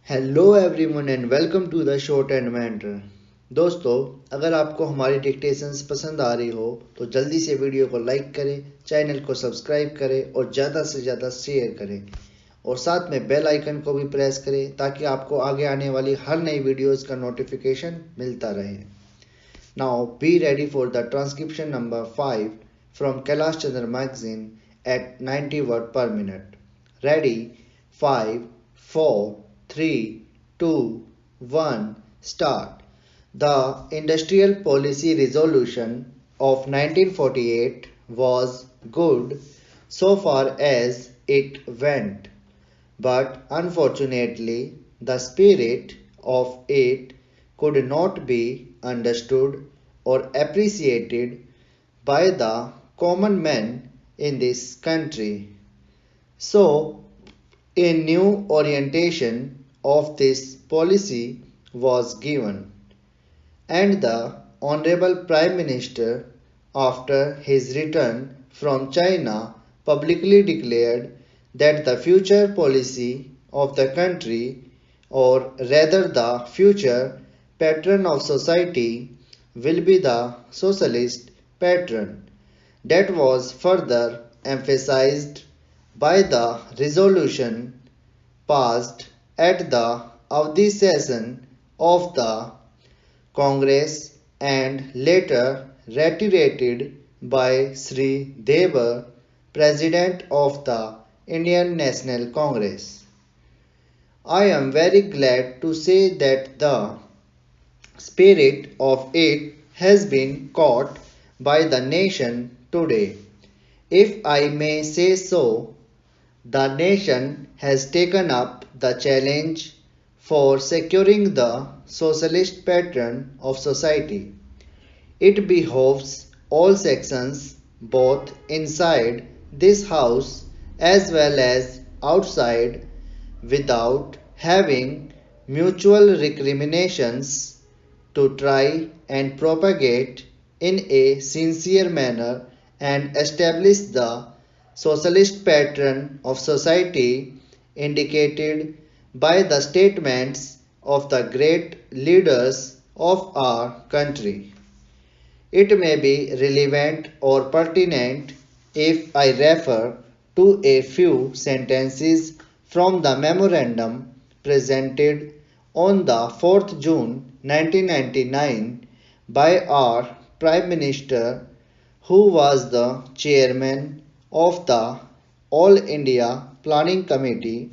Hello everyone and welcome to the short and matter. दोस्तों, अगर आपको हमारी डिक्टेशंस पसंद आ रही हो तो जल्दी से वीडियो को लाइक करें, चैनल को सब्सक्राइब करें और ज़्यादा से ज़्यादा शेयर करें और साथ में बेल आइकन को भी प्रेस करें ताकि आपको आगे आने वाली हर नई वीडियोस का नोटिफिकेशन मिलता रहे। Now be ready for the transcription number 5 from Kailash Chandra magazine at 90 word per minute. Ready? 5, 4, 3, 2, 1, start. The Industrial Policy Resolution of 1948 was good so far as it went, but unfortunately, the spirit of it could not be understood or appreciated by the common man in this country. So, a new orientation of this policy was given, and the Honorable Prime Minister, after his return from China, publicly declared that the future policy of the country, or rather the future pattern of society, will be the socialist pattern. That was further emphasized by the resolution passed at the Avdi session of the Congress and later reiterated by Sri Deva, President of the Indian National Congress. I am very glad to say that the spirit of it has been caught by the nation today. If I may say so, the nation has taken up the challenge for securing the socialist pattern of society. It behoves all sections, both inside this house as well as outside, without having mutual recriminations, to try and propagate in a sincere manner and establish the socialist pattern of society indicated by the statements of the great leaders of our country. It may be relevant or pertinent if I refer to a few sentences from the memorandum presented on the 4th June 1999 by our Prime Minister, who was the chairman of the All India Planning Committee,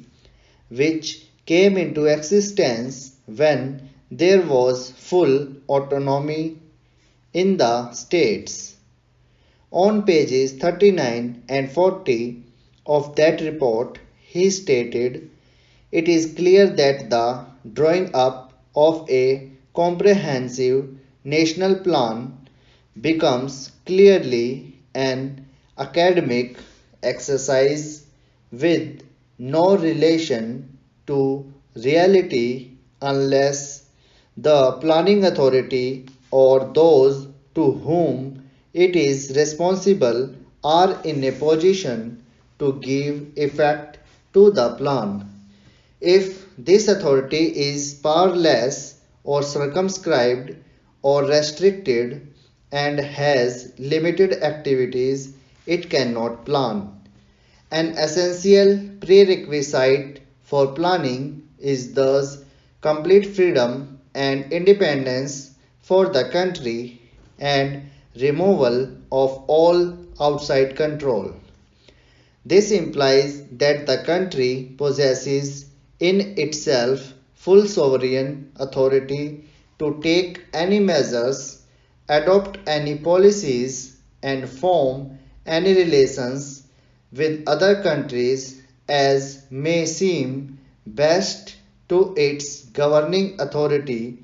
which came into existence when there was full autonomy in the states. On pages 39 and 40 of that report, he stated, "It is clear that the drawing up of a comprehensive national plan becomes clearly an academic exercise with no relation to reality unless the planning authority or those to whom it is responsible are in a position to give effect to the plan. If this authority is powerless or circumscribed or restricted and has limited activities, it cannot plan. An essential prerequisite for planning is thus complete freedom and independence for the country and removal of all outside control. This implies that the country possesses in itself full sovereign authority to take any measures, adopt any policies, and form any relations with other countries as may seem best to its governing authority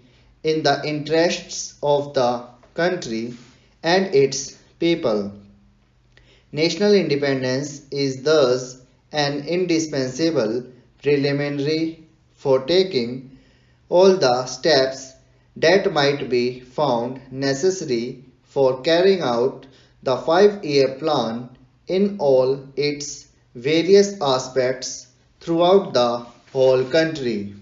in the interests of the country and its people. National independence is thus an indispensable preliminary for taking all the steps that might be found necessary for carrying out the 5-year plan in all its various aspects throughout the whole country.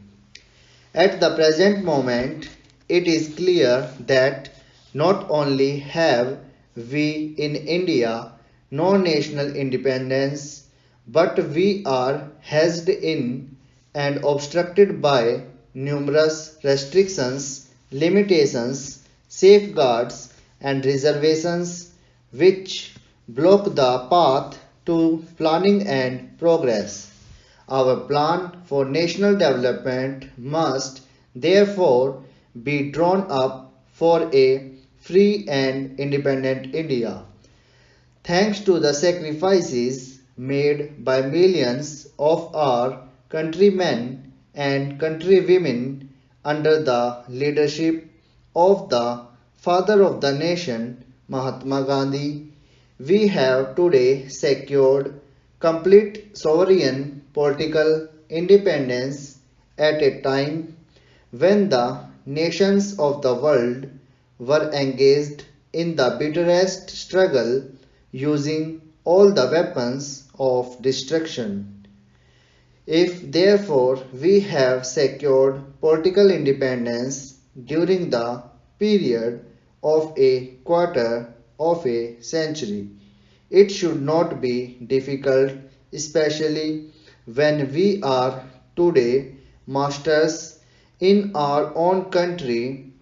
At the present moment, it is clear that not only have we in India no national independence, but we are hedged in and obstructed by numerous restrictions, limitations, safeguards, and reservations which block the path to planning and progress. Our plan for national development must therefore be drawn up for a free and independent India. Thanks to the sacrifices made by millions of our countrymen and countrywomen under the leadership of the father of the nation, Mahatma Gandhi, we have today secured complete sovereign political independence at a time when the nations of the world were engaged in the bitterest struggle using all the weapons of destruction. If therefore we have secured political independence during the period of a quarter of a century, it should not be difficult, especially when we are today masters in our own country,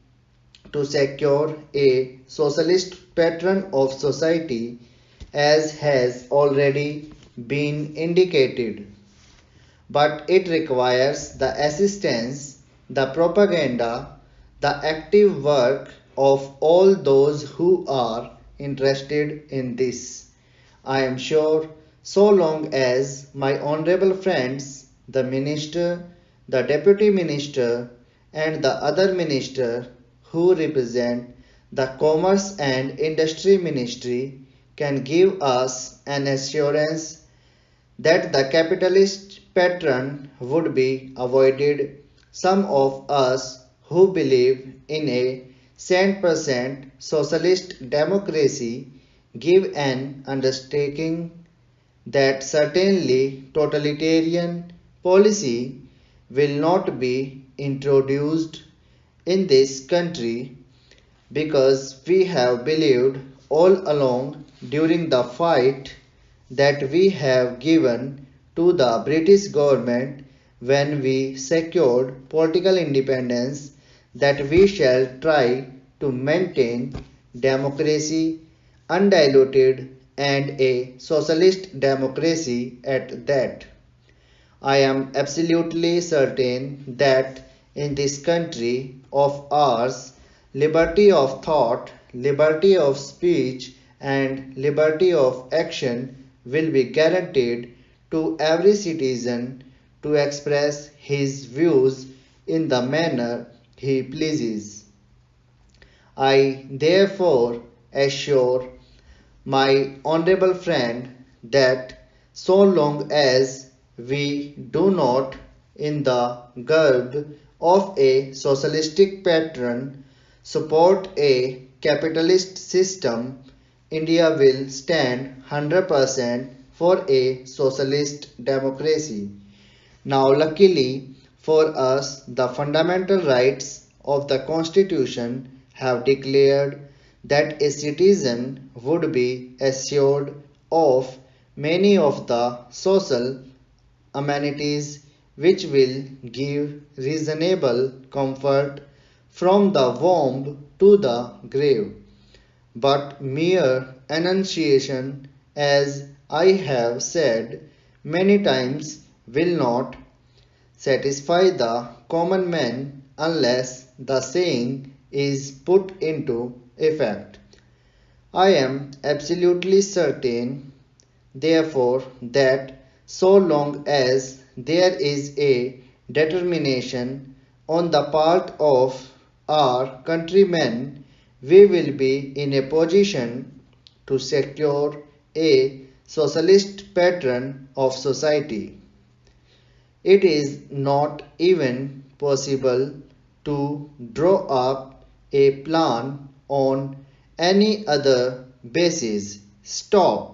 to secure a socialist pattern of society as has already been indicated. But it requires the assistance, the propaganda, the active work of all those who are interested in this. I am sure so long as my honorable friends, the minister, the deputy minister, and the other minister who represent the commerce and industry ministry can give us an assurance that the capitalist pattern would be avoided, some of us who believe in a 100% socialist democracy give an undertaking that certainly totalitarian policy will not be introduced in this country, because we have believed all along during the fight that we have given to the British government when we secured political independence, that we shall try to maintain democracy undiluted and a socialist democracy at that. I am absolutely certain that in this country of ours, liberty of thought, liberty of speech, and liberty of action will be guaranteed to every citizen to express his views in the manner he pleases. I therefore assure my honorable friend that so long as we do not, in the garb of a socialistic pattern, support a capitalist system, India will stand 100% for a socialist democracy. Now, luckily for us, the fundamental rights of the Constitution have declared that a citizen would be assured of many of the social amenities which will give reasonable comfort from the womb to the grave. But mere enunciation, as I have said many times, will not satisfy the common man unless the saying is put into effect. I am absolutely certain, therefore, that so long as there is a determination on the part of our countrymen, we will be in a position to secure a socialist pattern of society. It is not even possible to draw up a plan on any other basis. Stop.